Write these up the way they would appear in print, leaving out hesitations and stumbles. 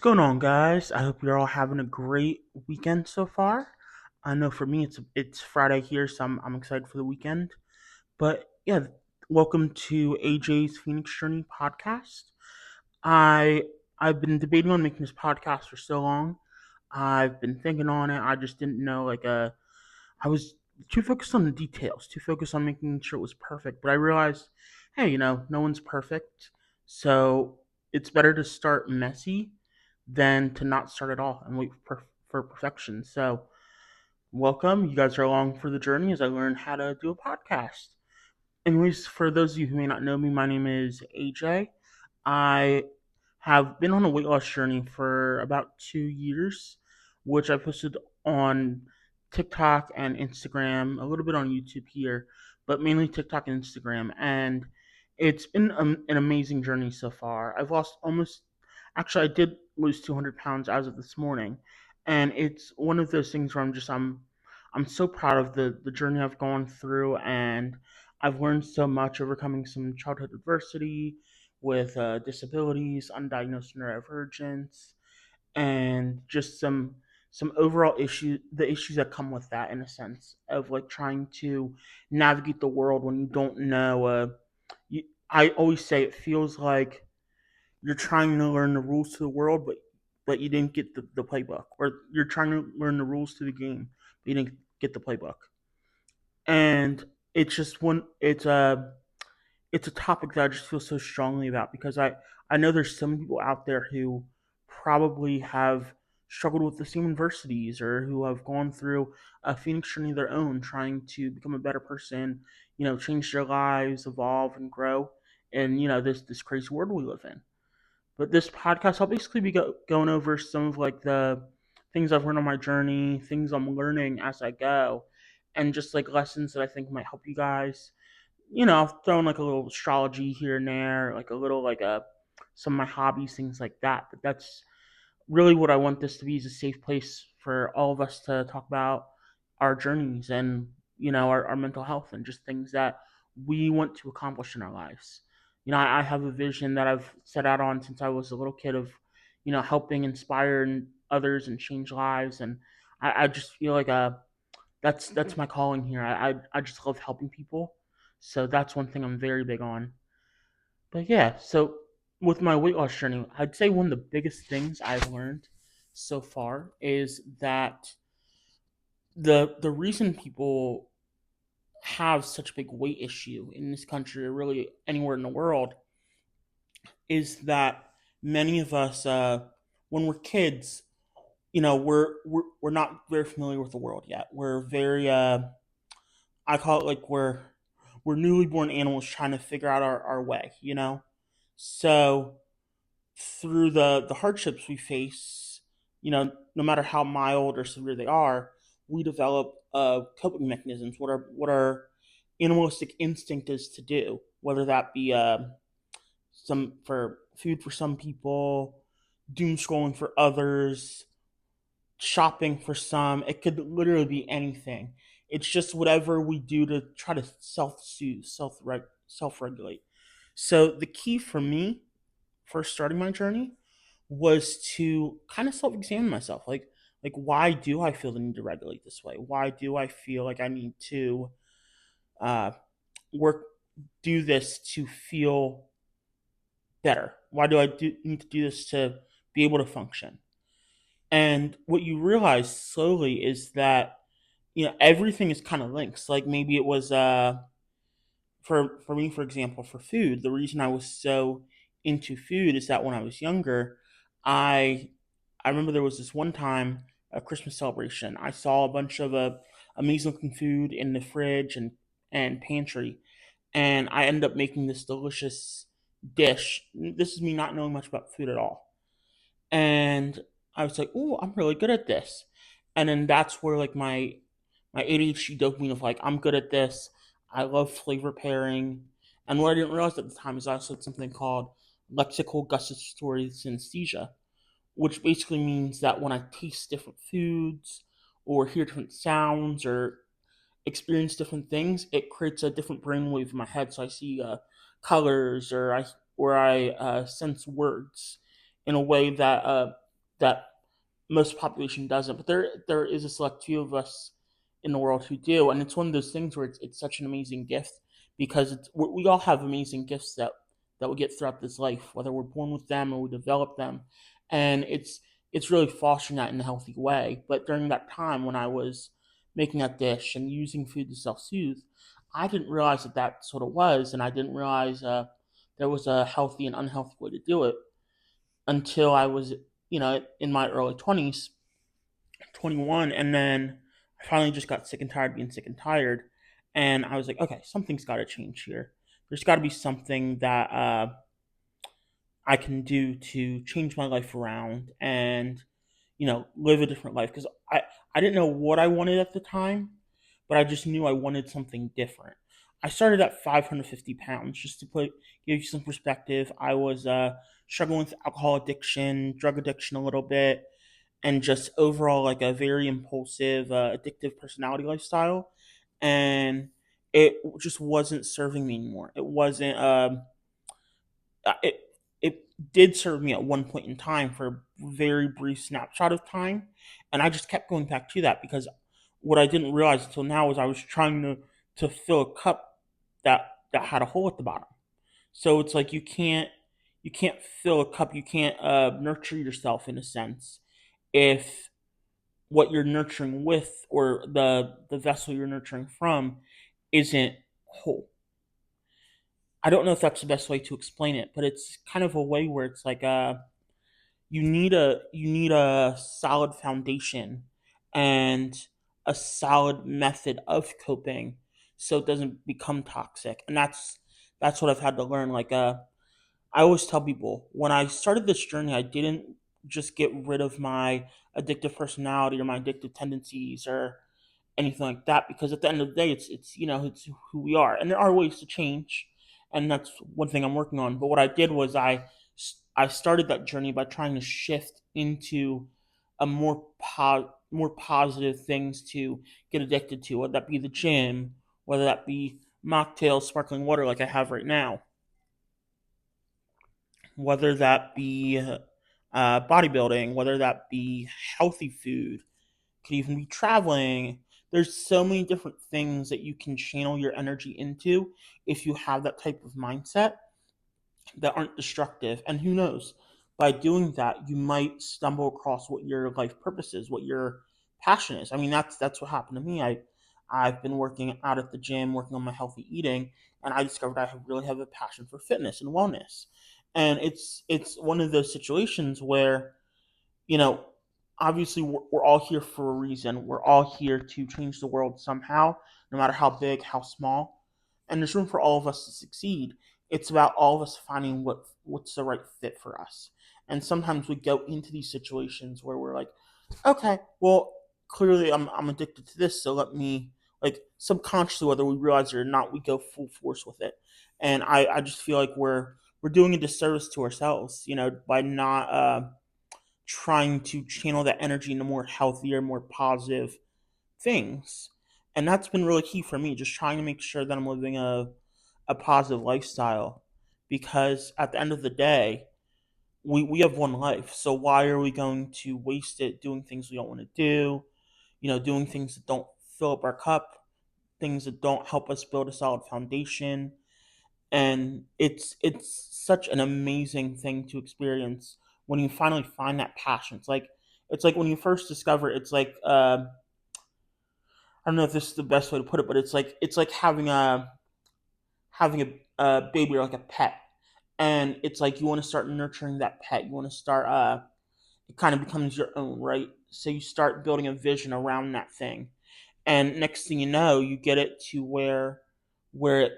going on, guys? I hope you're all having a great weekend so far. I know for me, it's Friday here, so I'm excited for the weekend. But yeah, welcome to AJ's Phoenix Journey podcast. I I've been debating on making this podcast for so long. I've been thinking on it. I just didn't know I was too focused on the details, too focused on making sure it was perfect. But I realized, hey, no one's perfect, so it's better to start messy than to not start at all and wait for perfection. So, welcome. You guys are along for the journey as I learn how to do a podcast. Anyways, for those of you who may not know me, my name is AJ. I have been on a weight loss journey for about 2 years, which I posted on TikTok and Instagram, a little bit on YouTube here, but mainly TikTok and Instagram. And it's been an amazing journey so far. I've lost actually, I did lose 200 pounds as of this morning. And it's one of those things where I'm so proud of the journey I've gone through, and I've learned so much, overcoming some childhood adversity with disabilities, undiagnosed neurodivergence, and just some overall the issues that come with that, in a sense of like trying to navigate the world when you don't know. I always say it feels like you're trying to learn the rules to the world, but you didn't get the playbook, or you're trying to learn the rules to the game, but you didn't get the playbook. And it's just one it's a topic that I just feel so strongly about, because I know there's some people out there who probably have struggled with the same adversities, or who have gone through a phoenix journey of their own, trying to become a better person, change their lives, evolve and grow in this crazy world we live in. But this podcast, I'll basically be going over some of like the things I've learned on my journey, things I'm learning as I go, and just like lessons that I think might help you guys. I'll throw in like a little astrology here and there, like a little like some of my hobbies, things like that. But that's really what I want this to be, is a safe place for all of us to talk about our journeys, and our mental health, and just things that we want to accomplish in our lives. I have a vision that I've set out on since I was a little kid of helping inspire others and change lives. And I just feel like that's my calling here. I just love helping people, so that's one thing I'm very big on. But yeah, so with my weight loss journey, I'd say one of the biggest things I've learned so far is that the reason people have such a big weight issue in this country, or really anywhere in the world, is that many of us, when we're kids, we're not very familiar with the world yet. We're very, I call it like we're newly born animals trying to figure out our way. So through the hardships we face, no matter how mild or severe they are, we develop coping mechanisms. What our animalistic instinct is to do, whether that be some for food for some people, doom scrolling for others, shopping for some. It could literally be anything. It's just whatever we do to try to self-soothe, self-regulate. So the key for me, first starting my journey, was to kind of self-examine myself. Like, why do I feel the need to regulate this way? Why do I feel like I need to uh, work do this to feel better? Why do I need to do this to be able to function? And what you realize slowly is that everything is kind of linked. Like, maybe it was for me, for example, for food. The reason I was so into food is that when I was younger, I I remember there was this one time, a Christmas celebration. I saw a bunch of amazing looking food in the fridge and pantry, and I ended up making this delicious dish. This is me not knowing much about food at all, and I was like, "Oh, I'm really good at this." And then that's where like my ADHD dopamine of like, I'm good at this. I love flavor pairing. And what I didn't realize at the time is I also had something called lexical gustatory synesthesia, which basically means that when I taste different foods, or hear different sounds, or experience different things, it creates a different brainwave in my head. So I see colors, or I sense words in a way that that most population doesn't, but there is a select few of us in the world who do, and it's one of those things where it's such an amazing gift because we all have amazing gifts that we get throughout this life, whether we're born with them or we develop them, and it's really fostering that in a healthy way. But during that time when I was making that dish and using food to self soothe, I didn't realize that that's what it was, and I didn't realize there was a healthy and unhealthy way to do it until I was, in my early 20s, 21, and then I finally just got sick and tired of being sick and tired, and I was like, okay, something's got to change here. There's got to be something that I can do to change my life around and live a different life because I didn't know what I wanted at the time, but I just knew I wanted something different. I started at 550 pounds. Just to give you some perspective, I was struggling with alcohol addiction, drug addiction a little bit, and just overall like a very impulsive, addictive personality lifestyle, and it just wasn't serving me anymore. It wasn't. It it did serve me at one point in time for a very brief snapshot of time, and I just kept going back to that because what I didn't realize until now was I was trying to fill a cup that had a hole at the bottom. So it's like you can't fill a cup, you can't nurture yourself in a sense if what you're nurturing with or the vessel you're nurturing from isn't whole. I don't know if that's the best way to explain it, but it's kind of a way where it's like you need a solid foundation and a solid method of coping so it doesn't become toxic. And that's what I've had to learn. Like I always tell people when I started this journey, I didn't just get rid of my addictive personality or my addictive tendencies or anything like that because at the end of the day it's who we are, and there are ways to change, and that's one thing I'm working on. But what I did was I started that journey by trying to shift into a more positive things to get addicted to, whether that be the gym, whether that be mocktails, sparkling water like I have right now, whether that be bodybuilding, whether that be healthy food, could even be traveling. There's so many different things that you can channel your energy into if you have that type of mindset that aren't destructive. And who knows, by doing that, you might stumble across what your life purpose is, what your passion is. I mean, that's what happened to me. I've been working out at the gym, working on my healthy eating, and I discovered really have a passion for fitness and wellness. And it's one of those situations where you know, obviously we're all here for a reason. We're all here to change the world somehow, no matter how big, how small. And there's room for all of us to succeed. It's about all of us finding what's the right fit for us. And sometimes we go into these situations where we're like, okay, well, clearly I'm addicted to this, so let me like subconsciously, whether we realize it or not, we go full force with it. And I just feel like we're doing a disservice to ourselves, by not trying to channel that energy into more healthier, more positive things. And that's been really key for me, just trying to make sure that I'm living a positive lifestyle. Because at the end of the day, we have one life. So why are we going to waste it doing things we don't want to do? Doing things that don't fill up our cup, things that don't help us build a solid foundation. And it's such an amazing thing to experience when you finally find that passion. It's like when you first discover it, it's like I don't know if this is the best way to put it, but it's like having a baby or like a pet, and it's like you want to start nurturing that pet. You want to start it kind of becomes your own, right? So you start building a vision around that thing, and next thing you know, you get it to where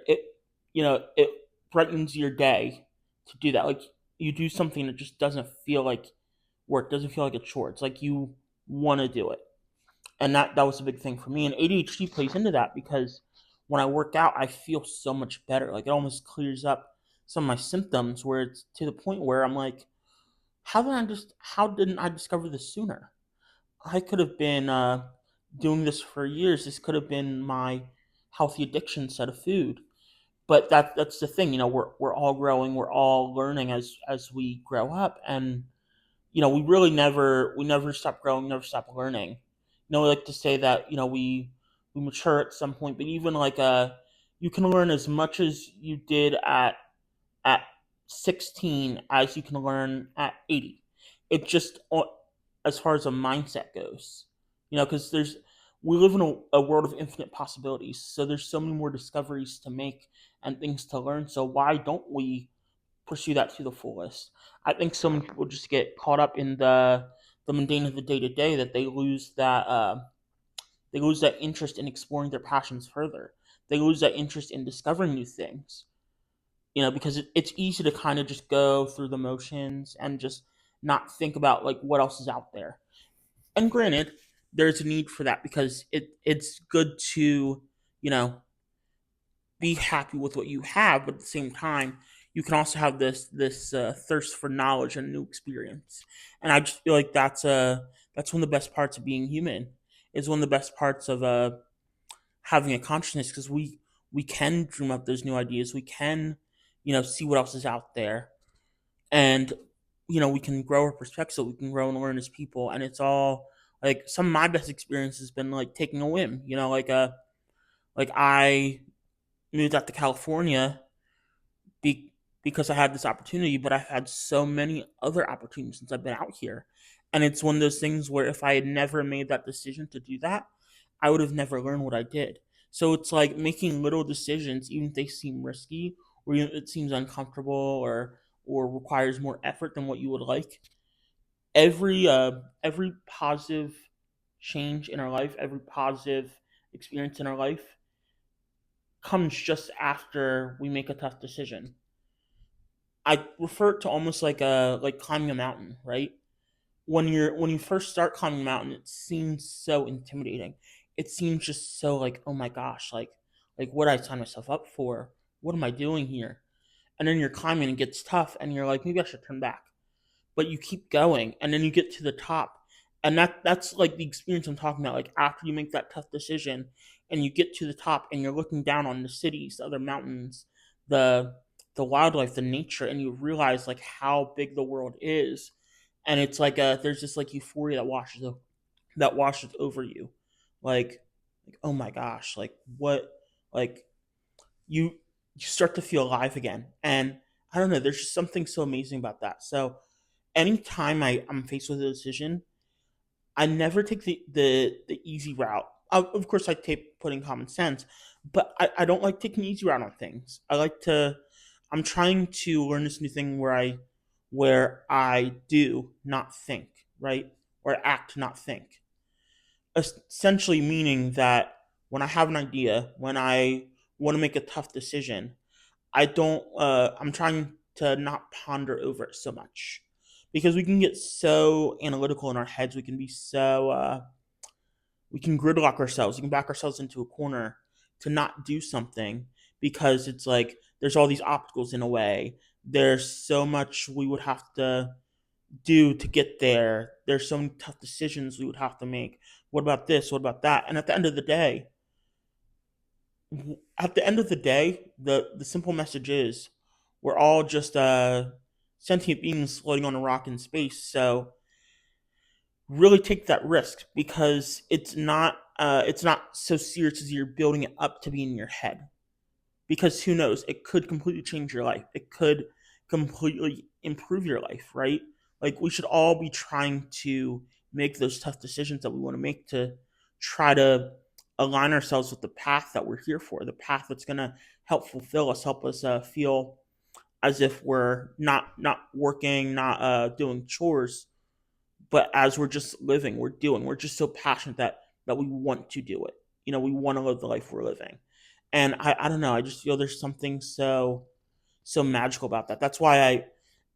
it brightens your day to do that. Like you do something that just doesn't feel like work, doesn't feel like a chore. It's like you want to do it, and that was a big thing for me. And ADHD plays into that because when I work out, I feel so much better. Like it almost clears up some of my symptoms, where it's to the point where I'm like, how didn't I discover this sooner? I could have been doing this for years. This could have been my healthy addiction set of food. But that's the thing. We're all growing. We're all learning as we grow up, and we never stop growing, never stop learning. We like to say that we mature at some point, but even you can learn as much as you did at 16 as you can learn at 80. It just as far as a mindset goes, because we live in a world of infinite possibilities. So there's so many more discoveries to make and things to learn. So why don't we pursue that to the fullest? I think so many people just get caught up in the mundane of the day to day that they lose that interest in exploring their passions further. They lose that interest in discovering new things. Because it's easy to kind of just go through the motions and just not think about like what else is out there. And granted, there's a need for that because it's good to you know be happy with what you have, but at the same time, you can also have this thirst for knowledge and new experience. And I just feel like that's one of the best parts of being human. Is one of the best parts of having a consciousness because we can dream up those new ideas. We can see what else is out there, and we can grow our perspective. We can grow and learn as people, and it's all like some of my best experience has been like taking a whim. Like I moved out to California be, because I had this opportunity, but I've had so many other opportunities since I've been out here. And it's one of those things where if I had never made that decision to do that, I would have never learned what I did. So it's like making little decisions, even if they seem risky or even if it seems uncomfortable or requires more effort than what you would like. Every positive change in our life, every positive experience in our life comes just after we make a tough decision. I refer to almost like climbing a mountain, right? When you first start climbing a mountain, it seems so intimidating. It seems just so like, oh my gosh, like what I signed myself up for? What am I doing here? And then you're climbing and it gets tough and you're like, maybe I should turn back. But you keep going and then you get to the top. And that's like the experience I'm talking about. Like after you make that tough decision and you get to the top and you're looking down on the cities, the other mountains, the the wildlife, the nature, and you realize like how big the world is. And it's like there's this like euphoria that washes over you. Like oh my gosh, like what like you you start to feel alive again. And I don't know, there's just something so amazing about that. So anytime I'm faced with a decision, I never take the easy route. Of course, I take putting common sense, but I don't like taking the easy route on things. I'm trying to learn this new thing where I do not think, right? Or act, not think. Essentially meaning that when I have an idea, when I want to make a tough decision, I'm trying to not ponder over it so much because we can get so analytical in our heads. We can gridlock ourselves. We can back ourselves into a corner to not do something because it's like there's all these obstacles in a way. There's so much we would have to do to get there. There's so many tough decisions we would have to make. What about this? What about that? And at the end of the day, the simple message is we're all just sentient beings floating on a rock in space. So really take that risk because it's not so serious as you're building it up to be in your head. Because who knows, it could completely change your life. It could completely improve your life, right? Like we should all be trying to make those tough decisions that we want to make to try to align ourselves with the path that we're here for, the path that's going to help fulfill us, help us feel as if we're not working, not doing chores, but as we're just living, we're just so passionate that we want to do it. We want to live the life we're living. And I don't know, I just feel there's something so magical about that. That's why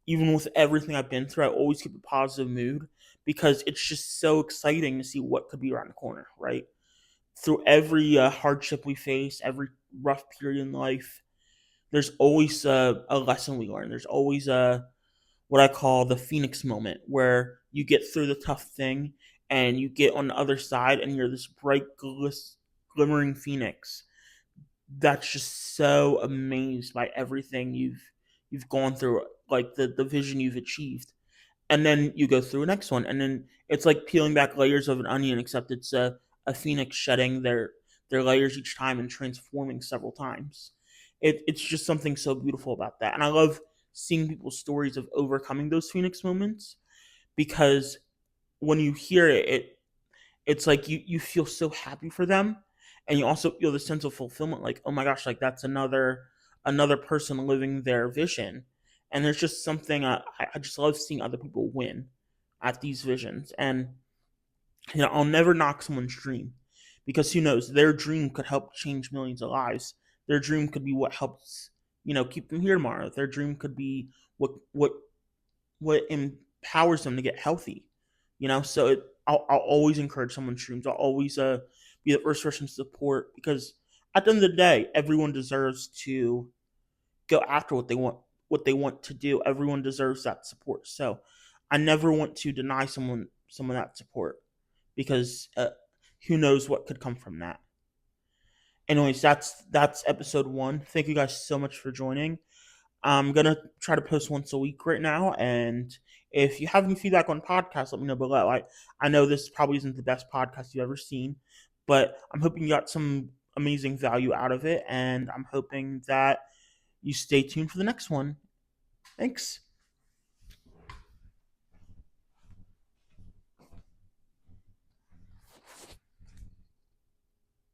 even with everything I've been through, I always keep a positive mood because it's just so exciting to see what could be around the corner, right? Through every hardship we face, every rough period in life, there's always a lesson we learn. There's always what I call the Phoenix moment, where you get through the tough thing and you get on the other side and you're this bright, glimmering Phoenix that's just so amazed by everything you've gone through, like the vision you've achieved. and then you go through the next one, and then it's like peeling back layers of an onion, except it's a phoenix shedding their layers each time and transforming several times. It's just something so beautiful about that, and I love seeing people's stories of overcoming those phoenix moments, because when you hear it's like you feel so happy for them, and you also feel the sense of fulfillment, like, oh my gosh, like that's another person living their vision. And there's just something, I just love seeing other people win at these visions. And I'll never knock someone's dream, because who knows, their dream could help change millions of lives. Their dream could be what helps keep them here tomorrow. Their dream could be what empowers them to get healthy. So I'll always encourage someone's dreams. I'll always be the first person to support, because at the end of the day, everyone deserves to go after what they want to do. Everyone deserves that support. So I never want to deny someone that support, because who knows what could come from that. Anyways, that's episode 1. Thank you guys so much for joining. I'm gonna try to post once a week right now, and if you have any feedback on podcasts, let me know below. I know this probably isn't the best podcast you've ever seen, but I'm hoping you got some amazing value out of it, and I'm hoping that you stay tuned for the next one. Thanks.